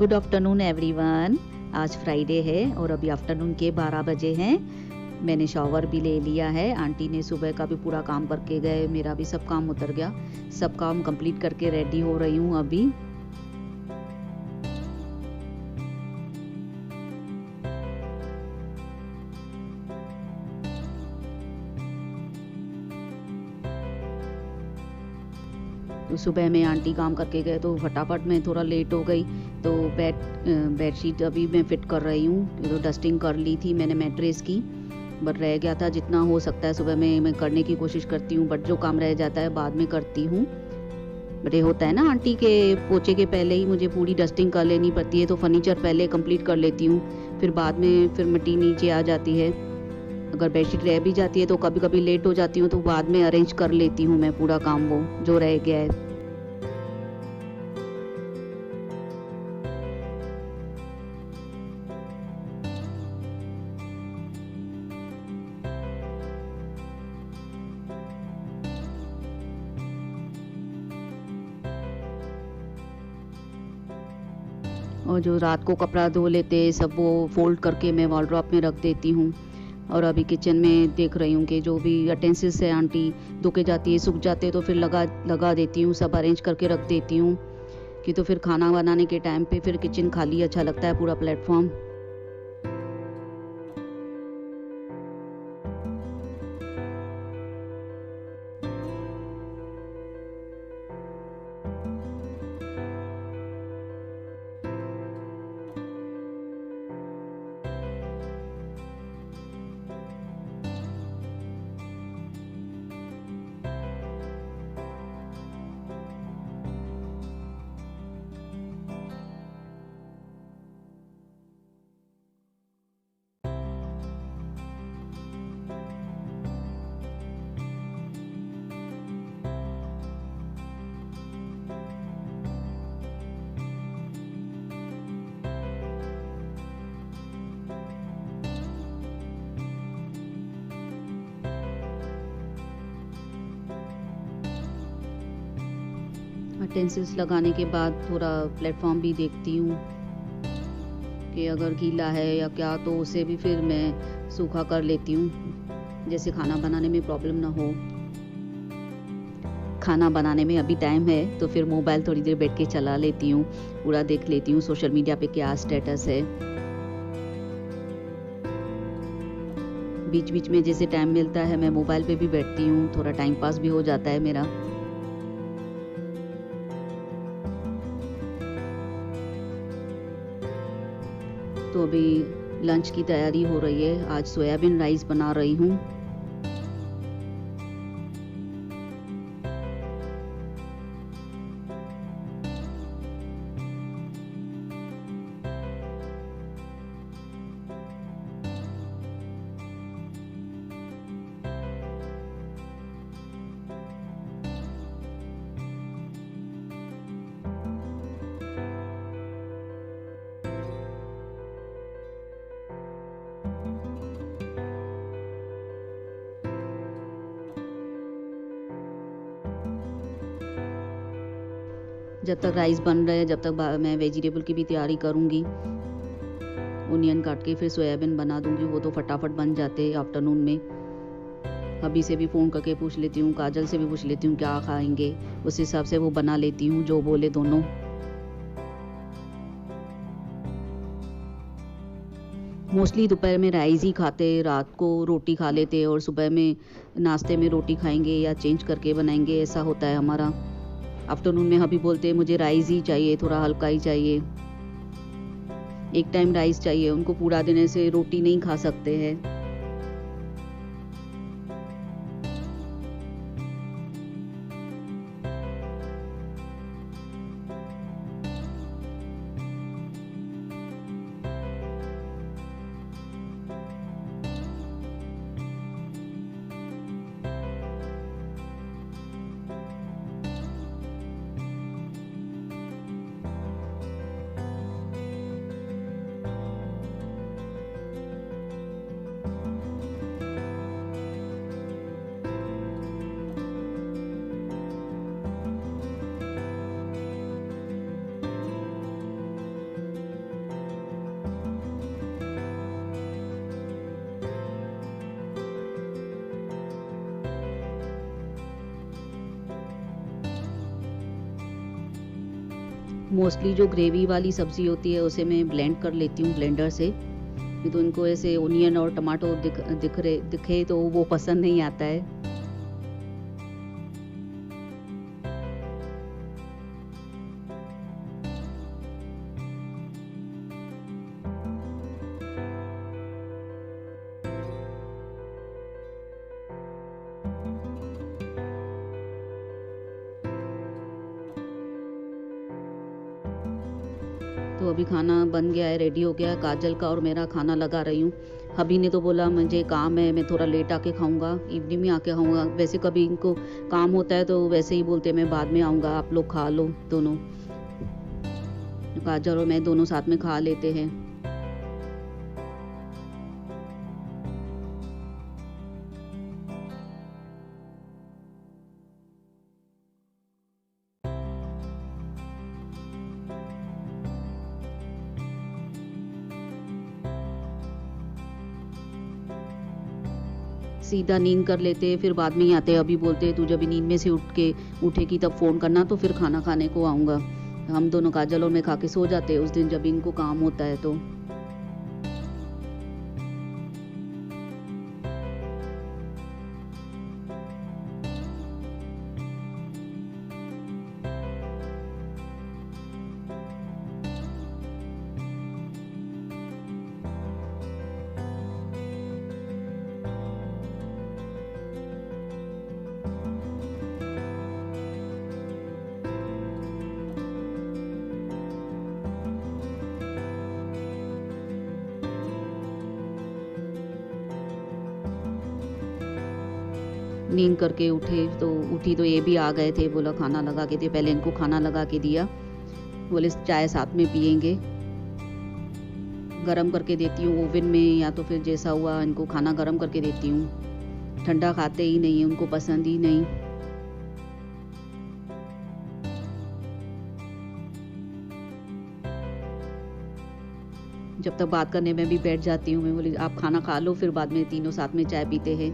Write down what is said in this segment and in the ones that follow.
Good afternoon everyone. आज Friday है और अभी आफ्टरनून के 12 बजे हैं। मैंने शॉवर भी ले लिया है। आंटी ने सुबह का भी पूरा काम करके गए, मेरा भी सब काम उतर गया। सब काम कंप्लीट करके रेडी हो रही हूँ अभी। तो सुबह में आंटी काम करके गए तो फटाफट मैं थोड़ा लेट हो गई। तो बेडशीट अभी मैं फिट कर रही हूँ। तो डस्टिंग कर ली थी मैंने मैट्रेस की, बट रह गया था। जितना हो सकता है सुबह में मैं करने की कोशिश करती हूँ, बट जो काम रह जाता है बाद में करती हूँ। बट ये होता है ना, आंटी के पोछे के पहले ही मुझे पूरी डस्टिंग कर लेनी पड़ती है। तो फर्नीचर पहले कंप्लीट कर लेती हूँ, फिर बाद में फिर मिट्टी नीचे आ जाती है। अगर बेडशीट रह भी जाती है तो कभी कभी लेट हो जाती हूँ, तो बाद में अरेंज कर लेती हूँ मैं पूरा काम वो जो रह गया है। और जो रात को कपड़ा धो लेते हैं सब वो फोल्ड करके मैं वॉलड्रॉप में रख देती हूँ। और अभी किचन में देख रही हूँ कि जो भी अटेंसिल्स है आंटी धो के जाती है, सूख जाते हैं तो फिर लगा देती हूँ, सब अरेंज करके रख देती हूँ कि तो फिर खाना बनाने के टाइम पे फिर किचन खाली अच्छा लगता है, पूरा प्लेटफॉर्म। टेंसिल्स लगाने के बाद थोड़ा प्लेटफॉर्म भी देखती हूँ कि अगर गीला है या क्या, तो उसे भी फिर मैं सूखा कर लेती हूँ, जैसे खाना बनाने में प्रॉब्लम ना हो। खाना बनाने में अभी टाइम है तो फिर मोबाइल थोड़ी देर बैठ के चला लेती हूँ, पूरा देख लेती हूँ सोशल मीडिया पे क्या स्टेटस है। बीच बीच में जैसे टाइम मिलता है मैं मोबाइल पे भी बैठती हूँ, थोड़ा टाइम पास भी हो जाता है मेरा। तो अभी लंच की तैयारी हो रही है। आज सोयाबीन राइस बना रही हूँ। जब तक राइस बन रहे हैं, जब तक मैं वेजिटेबल की भी तैयारी करूँगी। ओनियन काट के फिर सोयाबीन बना दूंगी, वो तो फटाफट बन जाते हैं आफ्टरनून में। अभी से भी फ़ोन करके पूछ लेती हूँ, काजल से भी पूछ लेती हूँ क्या खाएंगे, उस हिसाब से वो बना लेती हूँ जो बोले दोनों। मोस्टली दोपहर में राइस ही खाते, रात को रोटी खा लेते और सुबह में नाश्ते में रोटी खाएंगे या चेंज करके बनाएंगे, ऐसा होता है हमारा। आफ्टरनून में अभी बोलते हैं मुझे राइस ही चाहिए, थोड़ा हल्का ही चाहिए। एक टाइम राइस चाहिए उनको, पूरा दिन ऐसे रोटी नहीं खा सकते हैं। मोस्टली जो ग्रेवी वाली सब्ज़ी होती है उसे मैं ब्लेंड कर लेती हूँ ब्लेंडर से। नहीं तो इनको ऐसे ओनियन और टमाटो दिखे तो वो पसंद नहीं आता है। तो अभी खाना बन गया है, रेडी हो गया है। काजल का और मेरा खाना लगा रही हूँ। हबी ने तो बोला मुझे काम है, मैं थोड़ा लेट आके खाऊंगा, इवनिंग में आके खाऊंगा। वैसे कभी इनको काम होता है तो वैसे ही बोलते हैं मैं बाद में आऊँगा, आप लोग खा लो दोनों। काजल और मैं दोनों साथ में खा लेते हैं। सीधा नींद कर लेते हैं, फिर बाद में ही आते हैं। अभी बोलते हैं तू जब नींद में से उठेगी तब फ़ोन करना, तो फिर खाना खाने को आऊँगा। हम दोनों काजल और मैं खा के सो जाते हैं उस दिन जब इनको काम होता है तो। नींद करके उठी तो ये भी आ गए थे। बोला खाना लगा के दे, पहले इनको खाना लगा के दिया। बोले चाय साथ में पियेंगे। गरम करके देती हूँ ओवन में, या तो फिर जैसा हुआ इनको खाना गरम करके देती हूँ। ठंडा खाते ही नहीं है, उनको पसंद ही नहीं। जब तक बात करने में भी बैठ जाती हूँ, मैं बोली आप खाना खा लो, फिर बाद में तीनों साथ में चाय पीते हैं।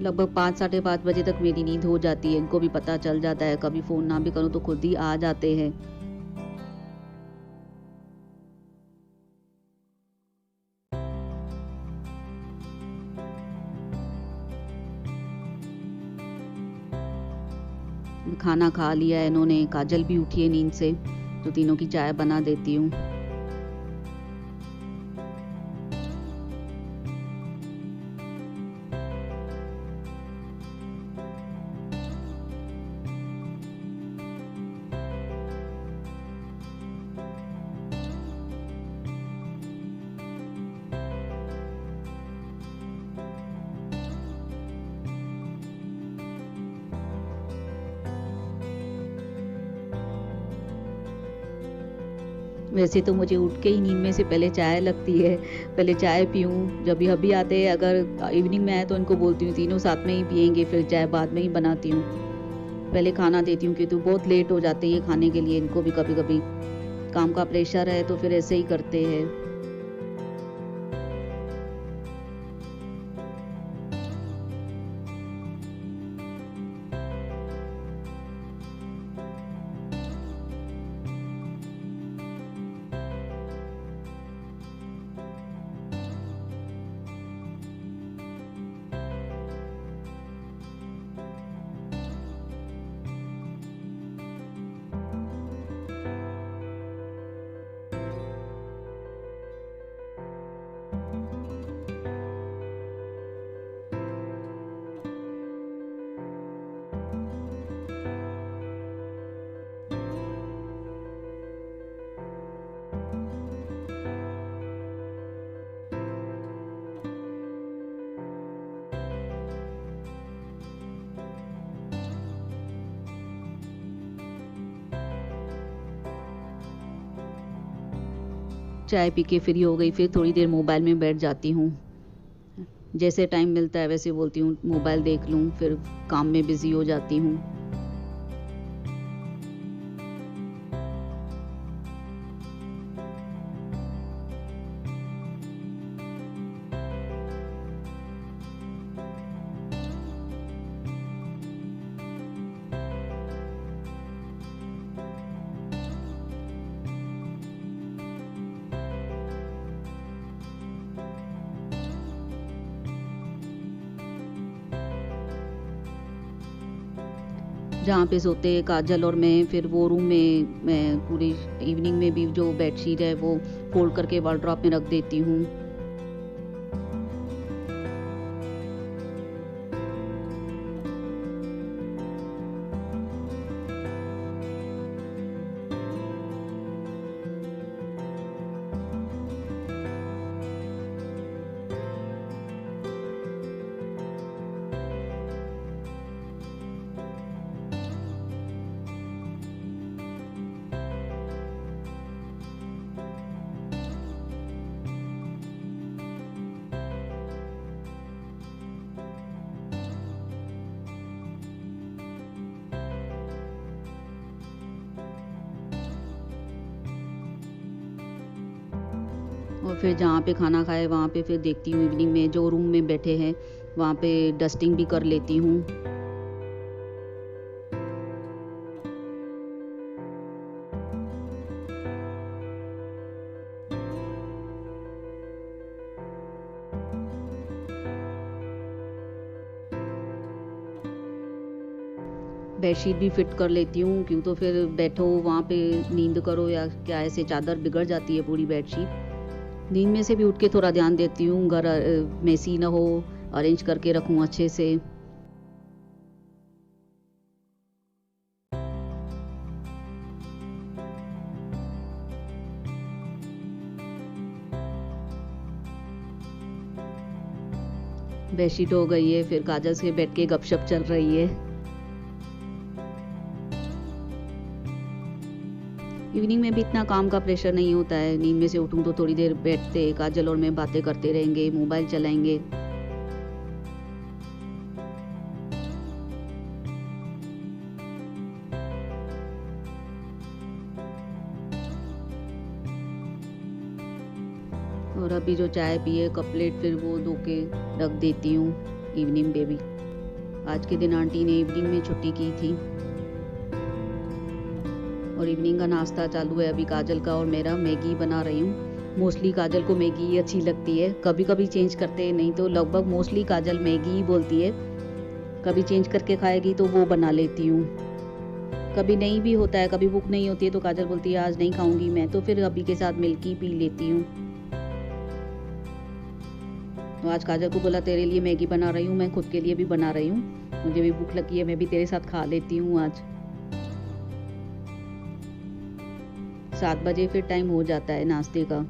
लगभग 5 साढ़े 5 बजे तक मेरी नींद हो जाती है। इनको भी पता चल जाता है, कभी फ़ोन ना भी करूँ तो खुद ही आ जाते हैं। खाना खा लिया है इन्होंने, काजल भी उठी है नींद से, तो तीनों की चाय बना देती हूँ। वैसे तो मुझे उठ के ही नींद में से पहले चाय लगती है, पहले चाय पीऊँ। जब भी हब्बी आते हैं, अगर इवनिंग में आए तो इनको बोलती हूँ तीनों साथ में ही पिएँगे, फिर चाय बाद में ही बनाती हूँ। पहले खाना देती हूँ क्योंकि बहुत लेट हो जाते हैं खाने के लिए। इनको भी कभी-कभी काम का प्रेशर है तो फिर ऐसे ही करते हैं। चाय पी के फ्री हो गई, फिर थोड़ी देर मोबाइल में बैठ जाती हूँ। जैसे टाइम मिलता है वैसे बोलती हूँ मोबाइल देख लूँ, फिर काम में बिज़ी हो जाती हूँ। जहाँ पे सोते हैं काजल और मैं, फिर वो रूम में मैं पूरी इवनिंग में भी जो बेडशीट है वो फोल्ड करके वार्डरोब में रख देती हूँ। और फिर जहाँ पे खाना खाए वहाँ पे फिर देखती हूँ इवनिंग में जो रूम में बैठे हैं वहाँ पे डस्टिंग भी कर लेती हूँ। बेडशीट भी फिट कर लेती हूँ, क्यों तो फिर बैठो वहाँ पे नींद करो या क्या, ऐसे चादर बिगड़ जाती है पूरी बेडशीट। नींद में से भी उठ के थोड़ा ध्यान देती हूँ घर मेसी ना हो, अरेंज करके रखूँ अच्छे से। बेडशीट हो गई है, फिर काजल से बैठ के गपशप चल रही है। इवनिंग में भी इतना काम का प्रेशर नहीं होता है, नींद में से उठूं तो थोड़ी देर बैठते काजल और मैं बातें करते रहेंगे, मोबाइल चलाएंगे। और अभी जो चाय पिए कप प्लेट फिर वो धो के रख देती हूँ इवनिंग में भी। आज के दिन आंटी ने इवनिंग में छुट्टी की थी और इवनिंग का नाश्ता चालू है अभी काजल का और मेरा। मैगी बना रही हूँ। मोस्टली काजल को मैगी ही अच्छी लगती है, कभी कभी चेंज करते हैं, नहीं तो लगभग मोस्टली काजल मैगी ही बोलती है। कभी चेंज करके खाएगी तो वो बना लेती हूँ। कभी नहीं भी होता है, कभी भूख नहीं होती है तो काजल बोलती है आज नहीं खाऊंगी मैं, तो फिर अभी के साथ मिल्क ही पी लेती हूँ। तो आज काजल को बोला तेरे लिए मैगी बना रही हूँ, मैं खुद के लिए भी बना रही हूँ, मुझे भी भूख लगी है, मैं भी तेरे साथ खा लेती हूँ आज। 7 बजे फिर टाइम हो जाता है नाश्ते का।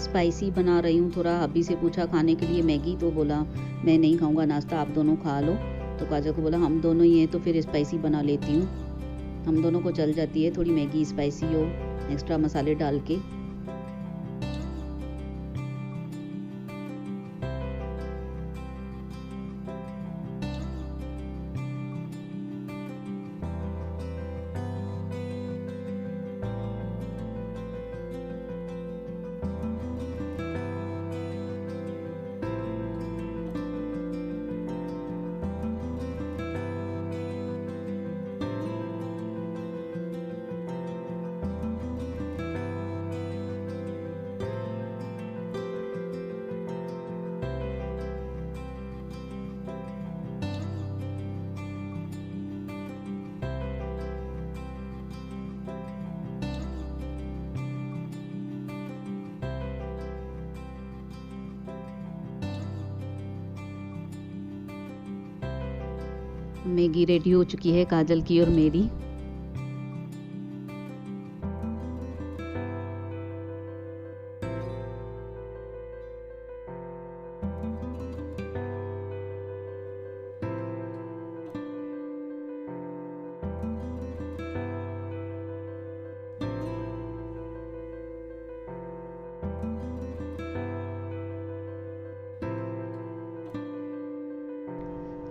स्पाइसी बना रही हूँ थोड़ा। अभी से पूछा खाने के लिए मैगी, तो बोला मैं नहीं खाऊंगा नाश्ता, आप दोनों खा लो। तो काजल को बोला हम दोनों ही हैं तो फिर स्पाइसी बना लेती हूँ, हम दोनों को चल जाती है थोड़ी मैगी स्पाइसी हो, एक्स्ट्रा मसाले डाल के। मैगी रेडी हो चुकी है काजल की और मेरी।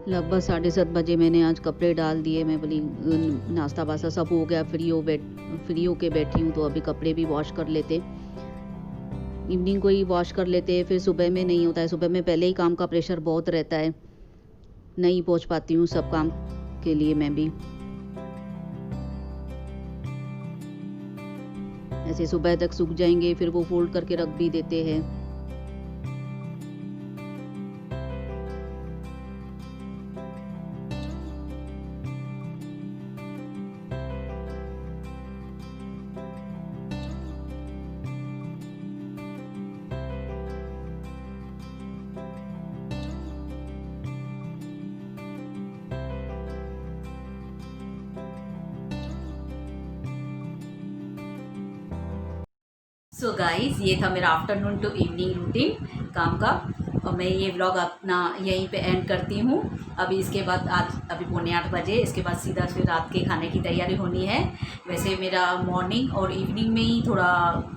लगभग 7:30 बजे मैंने आज कपड़े डाल दिए। मैं बोली नाश्ता वास्ता सब हो गया, फ्री होके बैठी हूँ, तो अभी कपड़े भी वॉश कर लेते, इवनिंग को ही वॉश कर लेते। फिर सुबह में नहीं होता है, सुबह में पहले ही काम का प्रेशर बहुत रहता है, नहीं पहुँच पाती हूँ सब काम के लिए मैं भी। ऐसे सुबह तक सूख जाएंगे, फिर वो फोल्ड करके रख भी देते हैं। सो गाइस, ये था मेरा आफ्टरनून टू इवनिंग रूटीन काम का, और मैं ये व्लॉग अपना यहीं पे एंड करती हूँ। अभी इसके बाद आज अभी 7:45 बजे, इसके बाद सीधा फिर रात के खाने की तैयारी होनी है। वैसे मेरा मॉर्निंग और इवनिंग में ही थोड़ा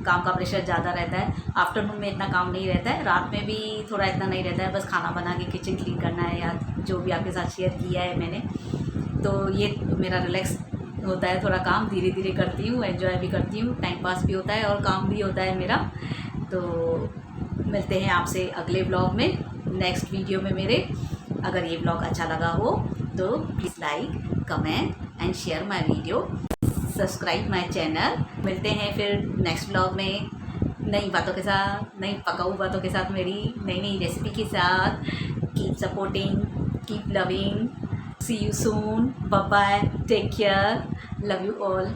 काम का प्रेशर ज़्यादा रहता है, आफ्टरनून में इतना काम नहीं रहता है, रात में भी थोड़ा इतना नहीं रहता है, बस खाना बना के किचन क्लीन करना है या जो भी आपके साथ शेयर किया है मैंने। तो ये मेरा रिलैक्स होता है, थोड़ा काम धीरे धीरे करती हूँ, एंजॉय भी करती हूँ, टाइम पास भी होता है और काम भी होता है मेरा। तो मिलते हैं आपसे अगले व्लॉग में, नेक्स्ट वीडियो में मेरे। अगर ये व्लॉग अच्छा लगा हो तो please like, comment and share my video, subscribe my channel. मिलते हैं फिर नेक्स्ट व्लॉग में नई बातों के साथ, नई पकाऊ बातों के साथ, मेरी नई नई रेसिपी के साथ। Keep supporting, keep loving, see you soon, bye bye, take care, love you all.